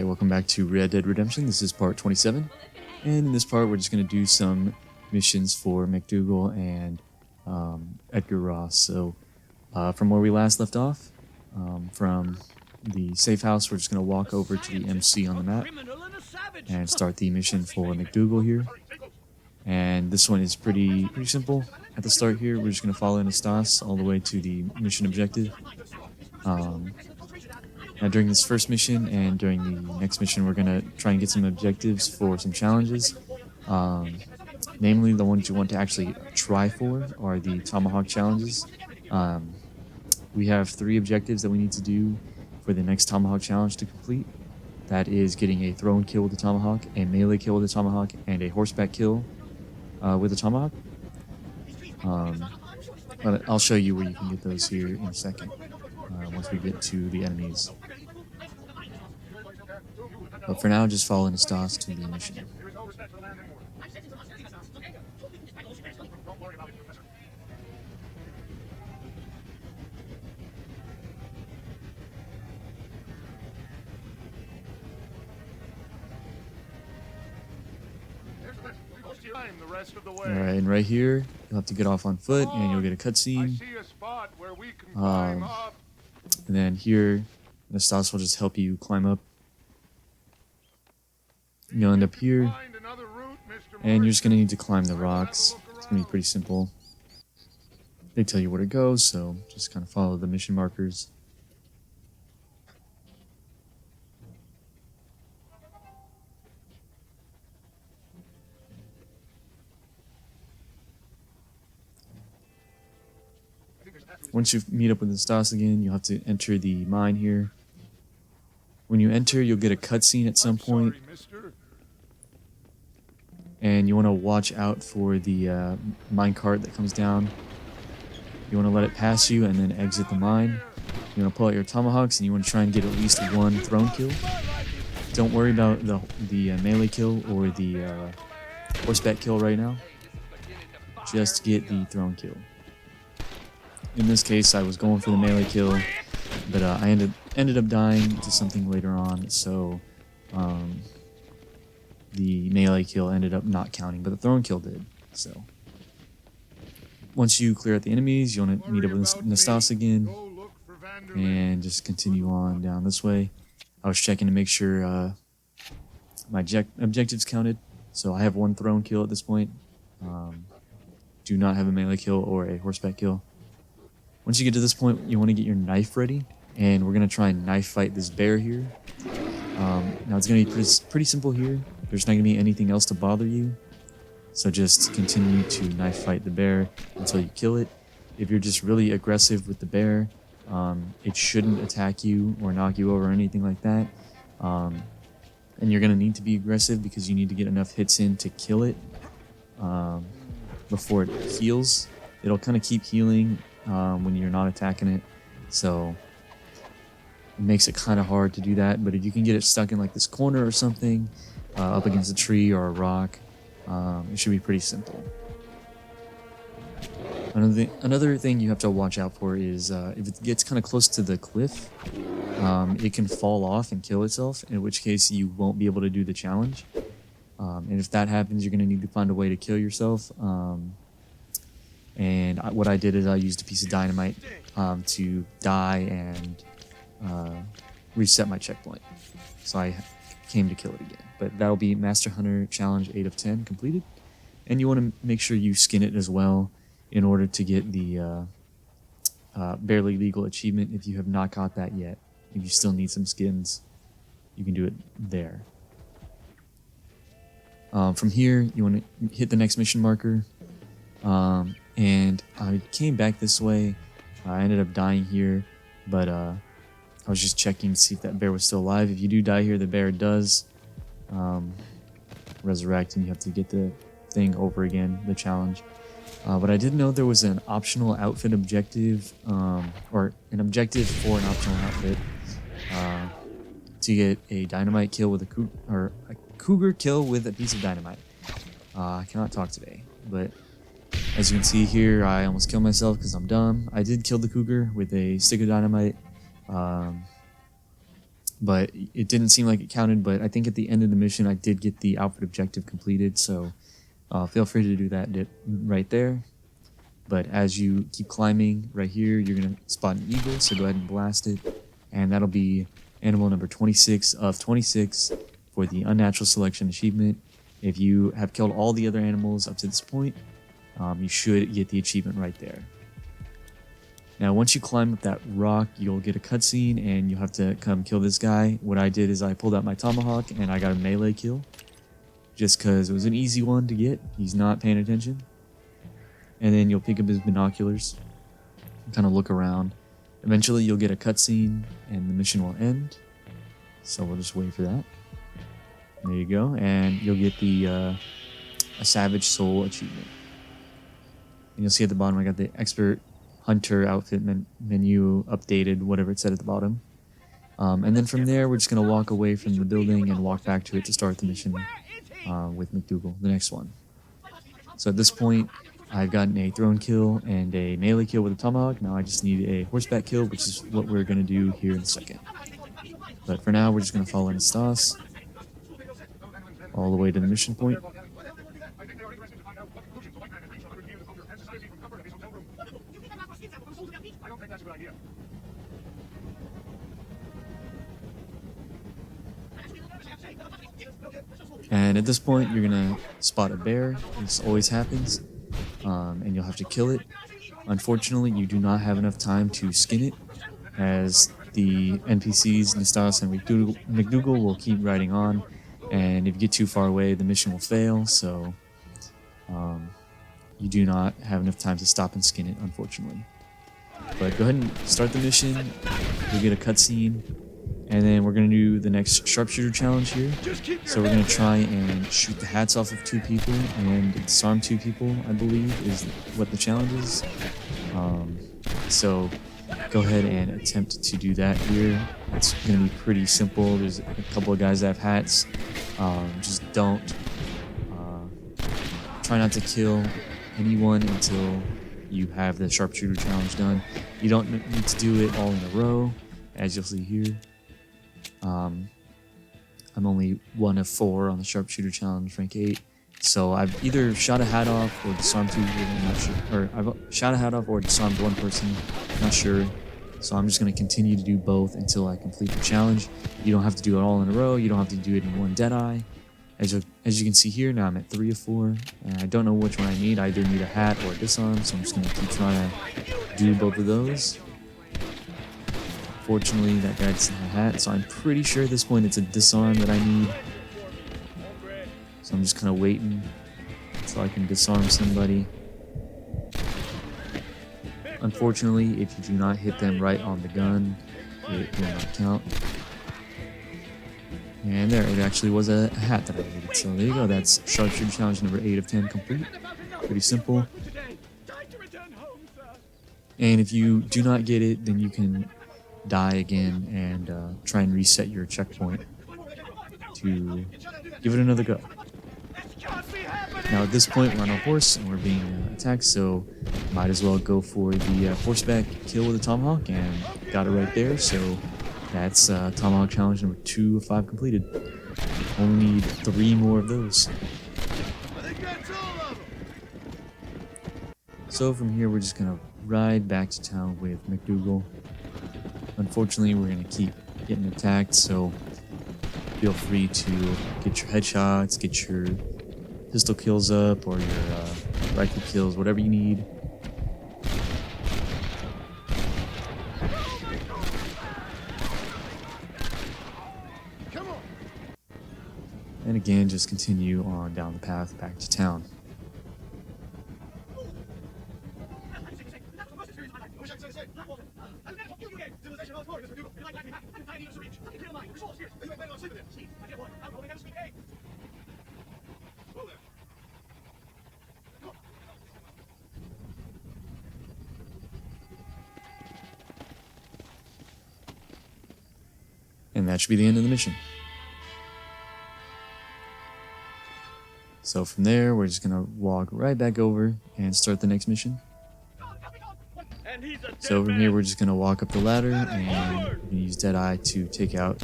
Alright, welcome back to Red Dead Redemption. This is part 27. And in this part, we're just going to do some missions for MacDougal and Edgar Ross. So, from where we last left off, from the safe house, we're just going to walk over to the MC on the map and start the mission for MacDougal here. And this one is pretty simple. At the start here, we're just going to follow Anastas all the way to the mission objective. Now during this first mission and during the next mission, we're going to try and get some objectives for some challenges. Namely, the ones you want to actually try for are the Tomahawk challenges. We have 3 objectives that we need to do for the next Tomahawk challenge to complete. That is getting a thrown kill with the Tomahawk, a melee kill with the Tomahawk, and a horseback kill with the Tomahawk. But I'll show you where you can get those here in a second, once we get to the enemies. But for now, just follow Anastas to the mission. Alright, and right here, you'll have to get off on foot, and you'll get a cutscene. And then here, Anastas will just help you climb up. You'll end up here, and you're just going to need to climb the rocks. It's going to be pretty simple. They tell you where to go, so just kind of follow the mission markers. Once you meet up with Anastas again, you'll have to enter the mine here. When you enter, you'll get a cutscene at some point. And you want to watch out for the minecart that comes down. You want to let it pass you and then exit the mine. You want to pull out your tomahawks and you want to try and get at least 1 thrown kill. Don't worry about the melee kill or the horseback kill right now. Just get the thrown kill. In this case, I was going for the melee kill, but I ended up dying to something later on, so the melee kill ended up not counting, but the thrown kill did. So once you clear out the enemies, you want to meet up with Anastas again and just continue on down this way. I was checking to make sure my objectives counted, so I have 1 thrown kill at this point. Do not have a melee kill or a horseback kill. Once you get to this point, you want to get your knife ready, and we're going to try and knife fight this bear here. Now it's going to be pretty simple here. There's not going to be anything else to bother you, so just continue to knife fight the bear until you kill it. If you're just really aggressive with the bear, it shouldn't attack you or knock you over or anything like that. And you're going to need to be aggressive because you need to get enough hits in to kill it before it heals. It'll kind of keep healing when you're not attacking it, so it makes it kind of hard to do that. But if you can get it stuck in like this corner or something, up against a tree or a rock, it should be pretty simple. Another thing you have to watch out for is if it gets kind of close to the cliff, it can fall off and kill itself, in which case you won't be able to do the challenge. And if that happens, you're going to need to find a way to kill yourself. And what I did is I used a piece of dynamite to die and reset my checkpoint. So I came to kill it again. But that'll be Master Hunter Challenge 8 of 10 completed. And you want to make sure you skin it as well in order to get the Barely Legal achievement if you have not got that yet. If you still need some skins, you can do it there. From here, you want to hit the next mission marker. And I came back this way. I ended up dying here, but I was just checking to see if that bear was still alive. If you do die here, the bear does resurrect, and you have to get the thing over again, the challenge. But I didn't know there was an optional outfit objective, or an objective for an optional outfit to get a dynamite kill with a cougar kill with a piece of dynamite. I cannot talk today, but as you can see here, I almost killed myself because I'm dumb. I did kill the cougar with a stick of dynamite, but it didn't seem like it counted. But I think at the end of the mission, I did get the outfit objective completed, so feel free to do that right there. But as you keep climbing right here, you're going to spot an eagle, so go ahead and blast it, and that'll be animal number 26 of 26 for the Unnatural Selection achievement. If you have killed all the other animals up to this point, you should get the achievement right there. Now, once you climb up that rock, you'll get a cutscene, and you'll have to come kill this guy. What I did is I pulled out my tomahawk, and I got a melee kill, just because it was an easy one to get. He's not paying attention. And then you'll pick up his binoculars, kind of look around. Eventually, you'll get a cutscene, and the mission will end. So we'll just wait for that. There you go, and you'll get the a Savage Soul achievement. And you'll see at the bottom, I got the Expert Hunter outfit menu updated, whatever it said at the bottom. And then from there, we're just going to walk away from the building and walk back to it to start the mission with McDougal, the next one. So at this point, I've gotten a thrown kill and a melee kill with a tomahawk. Now I just need a horseback kill, which is what we're going to do here in a second. But for now, we're just going to follow Anastas all the way to the mission point. And at this point, you're going to spot a bear. This always happens. And you'll have to kill it. Unfortunately, you do not have enough time to skin it, as the NPCs, Anastas and McDougal will keep riding on. And if you get too far away, the mission will fail. So you do not have enough time to stop and skin it, unfortunately. But go ahead and start the mission. You'll get a cutscene. And then we're going to do the next sharpshooter challenge here. So we're going to try and shoot the hats off of 2 people and disarm 2 people, I believe, is what the challenge is. So go ahead and attempt to do that here. It's going to be pretty simple. There's a couple of guys that have hats. Just don't try not to kill anyone until you have the sharpshooter challenge done. You don't need to do it all in a row, as you'll see here. I'm only 1 of 4 on the sharpshooter challenge, rank 8. So I've either shot a hat off or disarmed 2 people, I'm not sure. Or I've shot a hat off or disarmed 1 person, not sure. So I'm just going to continue to do both until I complete the challenge. You don't have to do it all in a row. You don't have to do it in one deadeye. As you can see here, now I'm at 3 of 4. And I don't know which one I need. I either need a hat or a disarm, so I'm just going to keep trying to do both of those. Fortunately, that guy doesn't have a hat, so I'm pretty sure at this point it's a disarm that I need. So I'm just kind of waiting until I can disarm somebody. Unfortunately, if you do not hit them right on the gun, it will not count. And there, it actually was a hat that I needed. So there you go, that's sharpshooter challenge number 8 of 10 complete. Pretty simple. And if you do not get it, then you can die again and try and reset your checkpoint to give it another go. Now at this point we're on a horse and we're being attacked, so might as well go for the horseback kill with a tomahawk, and got it right there. So that's tomahawk challenge number 2 of 5 completed. Only need 3 more of those. So from here we're just gonna ride back to town with McDougal. Unfortunately, we're going to keep getting attacked, so feel free to get your headshots, get your pistol kills up, or your rifle kills, whatever you need. And again, just continue on down the path back to town. And that should be the end of the mission. So from there, we're just gonna walk right back over and start the next mission. So from here, we're just going to walk up the ladder and we're gonna use Deadeye to take out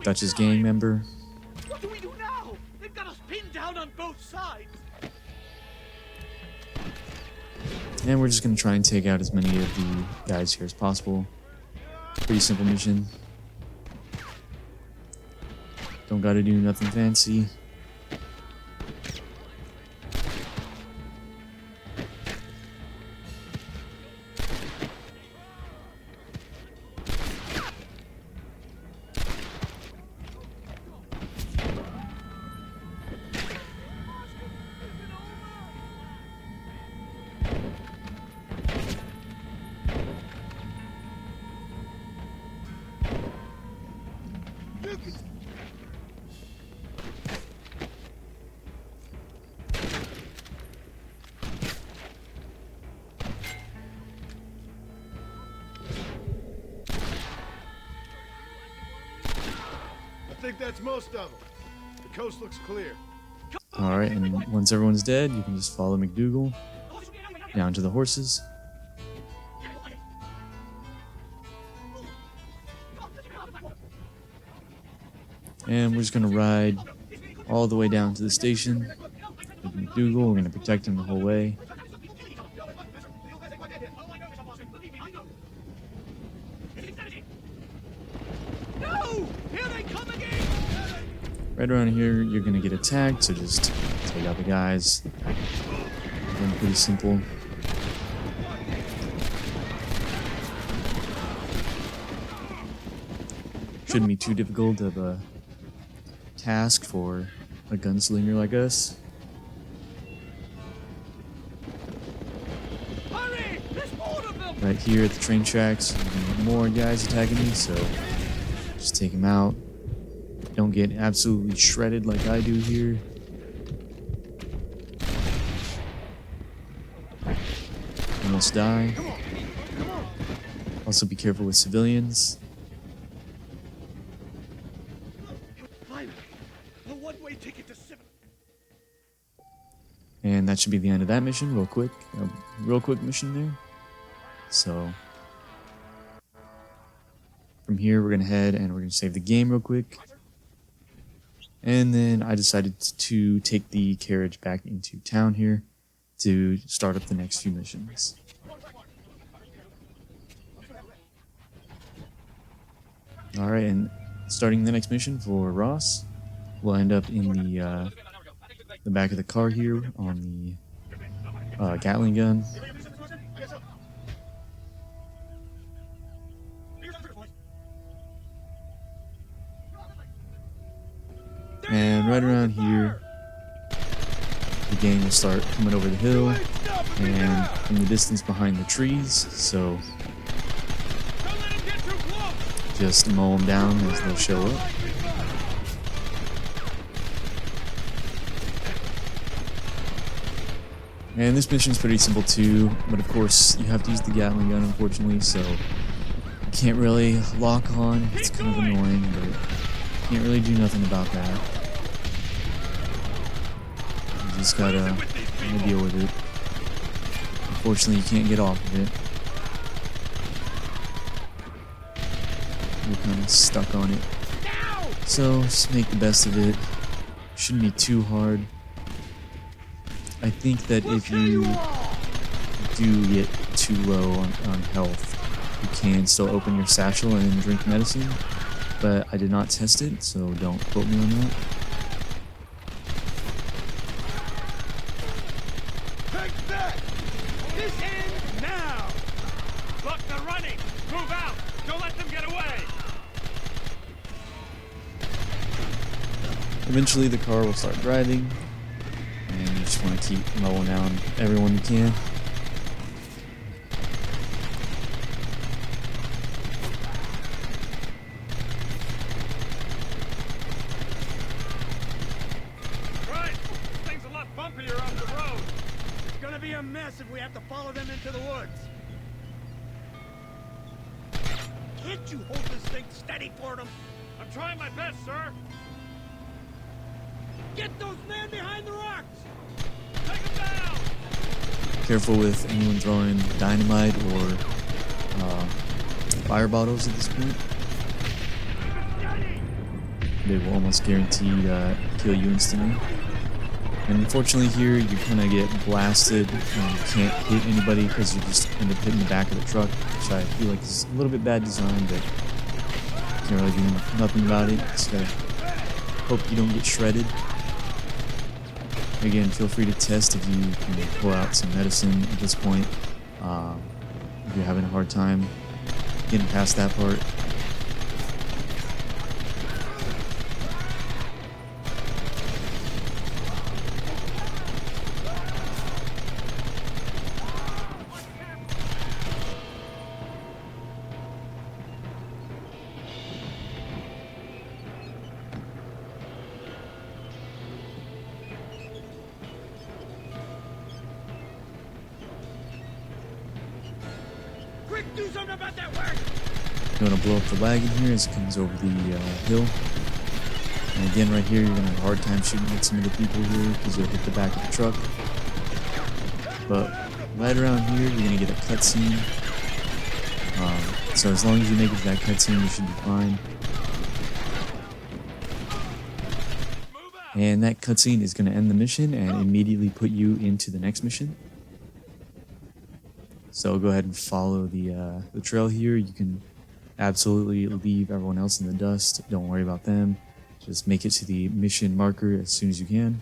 Dutch's gang member. What do we do now? They've got us pinned down on both sides. And we're just going to try and take out as many of the guys here as possible. Pretty simple mission. Don't got to do nothing fancy. I think that's most of them. The coast looks clear. Alright, and once everyone's dead, you can just follow McDougal down to the horses. And we're just going to ride all the way down to the station with McDougal. We're going to protect him the whole way. No! Here they come again! Right around here, you're going to get attacked, so just take out the guys. Again, pretty simple. Shouldn't be too difficult of a task for a gunslinger like us. Hurry! There's more of them! Right here at the train tracks, you're going to get more guys attacking me, so just take them out. Don't get absolutely shredded like I do here. Almost die. Also be careful with civilians. Finally, a one-way ticket to Civilization. And that should be the end of that mission, real quick. Real quick mission there. So from here, we're going to head and we're going to save the game real quick. And then I decided to take the carriage back into town here to start up the next few missions. Alright, and starting the next mission for Ross, we'll end up in the back of the car here on the Gatling gun. And right around here, the gang will start coming over the hill and in the distance behind the trees, so just mow them down as they show up. And this mission's pretty simple too, but of course you have to use the Gatling gun, unfortunately, so you can't really lock on. It's kind of annoying, but can't really do nothing about that. You just gotta deal with it. Unfortunately, you can't get off of it. You're kind of stuck on it. So just make the best of it. Shouldn't be too hard. I think that if you do get too low on health, you can still open your satchel and drink medicine. But I did not test it, so don't quote me on that. Take that! This ends now! Look, they're running! Move out! Don't let them get away! Eventually the car will start driving, and you just want to keep mowing down everyone you can. Be a mess if we have to follow them into the woods. Can't you hold this thing steady for them? I'm trying my best, sir. Get those men behind the rocks! Take them down! careful with anyone throwing dynamite or fire bottles at this point. They will almost guaranteed kill you instantly. And unfortunately here, you kind of get blasted and you can't hit anybody because you just end up hitting the back of the truck, which I feel like is a little bit bad design, but can't really do nothing about it. Just gotta hope you don't get shredded. Again, feel free to test if you can pull out some medicine at this point. If you're having a hard time getting past that part. Quick, do something about that wagon! You want to blow up the wagon here as it comes over the hill. And again, right here, you're going to have a hard time shooting at some of the people here because you'll hit the back of the truck. But right around here, you're going to get a cutscene. So as long as you make it to that cutscene, you should be fine. And that cutscene is going to end the mission and immediately put you into the next mission. So go ahead and follow the trail here. You can absolutely leave everyone else in the dust. Don't worry about them. Just make it to the mission marker as soon as you can.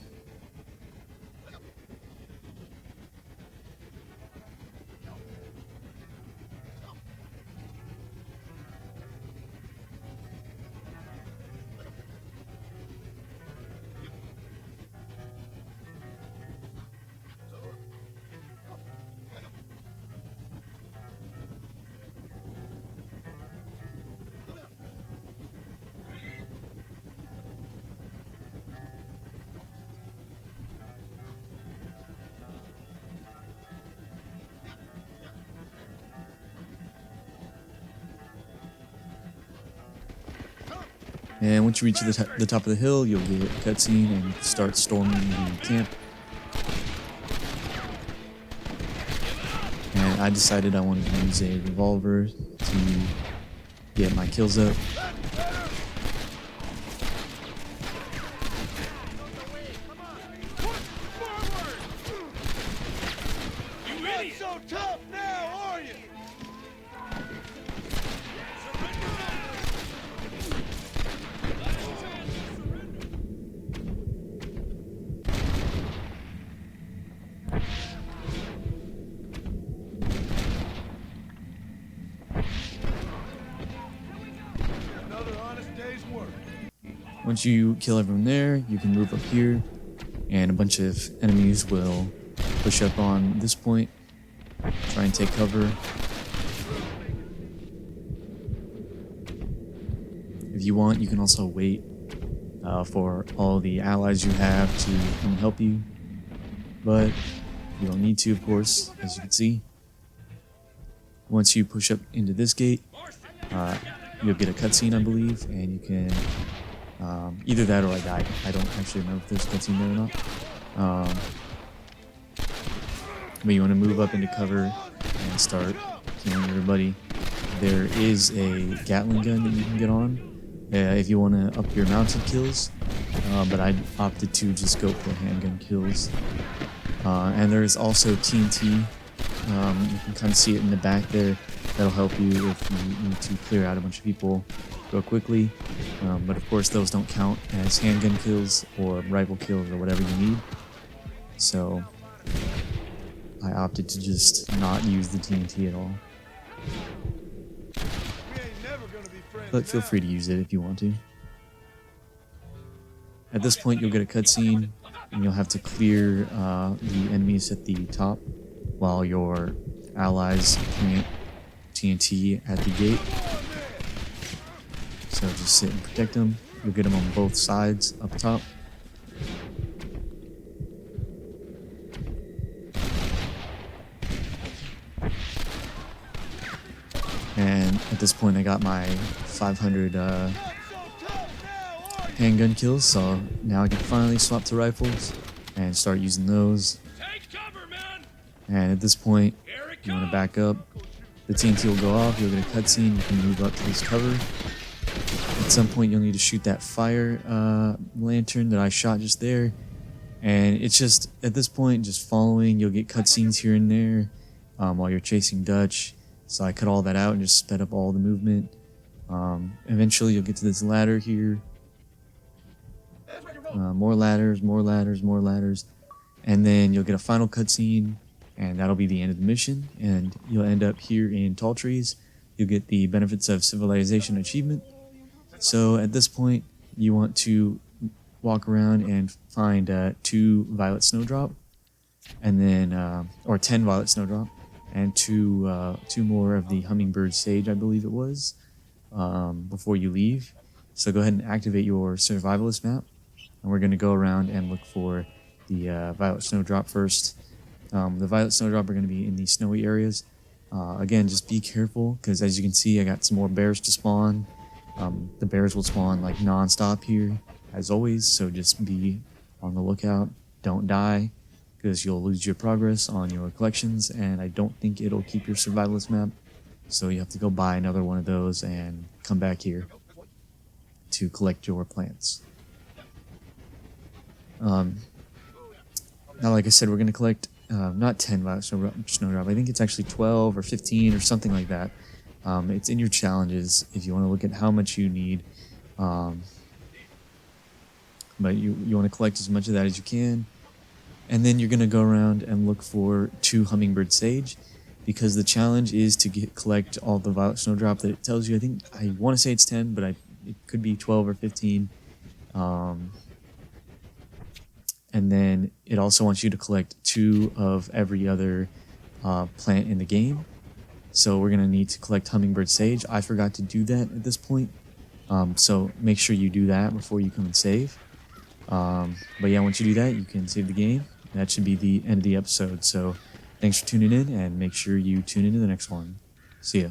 And once you reach the top of the hill, you'll get a cutscene and start storming the camp. And I decided I wanted to use a revolver to get my kills up. You idiot! So tough now, are you? Another honest day's work. Once you kill everyone there, you can move up here, and a bunch of enemies will push up on this point, try and take cover. If you want, you can also wait for all the allies you have to come and help you, but you don't need to, of course, as you can see. Once you push up into this gate, you'll get a cutscene, I believe, and you can either that or I died. I don't actually remember if there's a cutscene there or not. But you want to move up into cover and start killing everybody. There is a Gatling gun that you can get on if you want to up your mounted kills, but I opted to just go for handgun kills. And there is also TNT. You can kind of see it in the back there. That'll help you if you need to clear out a bunch of people real quickly. But of course those don't count as handgun kills or rifle kills or whatever you need. So I opted to just not use the TNT at all. We ain't never gonna be friends. But feel free to use it if you want to. At this point you'll get a cutscene and you'll have to clear the enemies at the top while your allies plant TNT at the gate. So just sit and protect them. You'll get them on both sides up top. And at this point I got my 500 handgun kills, so now I can finally swap to rifles and start using those. Take cover, man! And at this point, you want to back up. The TNT will go off. You'll get a cutscene. You can move up to this cover. At some point, you'll need to shoot that fire lantern that I shot just there. And it's just, at this point, just following. You'll get cutscenes here and there while you're chasing Dutch. So I cut all that out and just sped up all the movement. Eventually, you'll get to this ladder here. More ladders, more ladders, more ladders. And then you'll get a final cutscene, and that'll be the end of the mission. And you'll end up here in Tall Trees. You'll get the Benefits of Civilization achievement. So at this point, you want to walk around and find 2 Violet Snowdrop, and then or 10 Violet Snowdrop, and two more of the Hummingbird Sage, I believe it was, before you leave. So go ahead and activate your Survivalist map, and we're going to go around and look for the Violet Snowdrop first. The Violet Snowdrop are going to be in the snowy areas. Again, just be careful, because as you can see, I got some more bears to spawn. The bears will spawn like non-stop here, as always, so just be on the lookout. Don't die, because you'll lose your progress on your collections, and I don't think it'll keep your Survivalist map, so you have to go buy another one of those and come back here to collect your plants. Now, like I said, we're going to collect not 10 Violet Snowdrop. I think it's actually 12 or 15 or something like that. It's in your challenges if you want to look at how much you need. But you want to collect as much of that as you can. And then you're going to go around and look for 2 Hummingbird Sage, because the challenge is to collect all the Violet Snowdrop that it tells you. I want to say it's 10, but it could be 12 or 15. And then it also wants you to collect 2 of every other plant in the game. So we're going to need to collect Hummingbird Sage. I forgot to do that at this point. So make sure you do that before you come and save. But yeah, once you do that, you can save the game. That should be the end of the episode. So thanks for tuning in, and make sure you tune into the next one. See ya.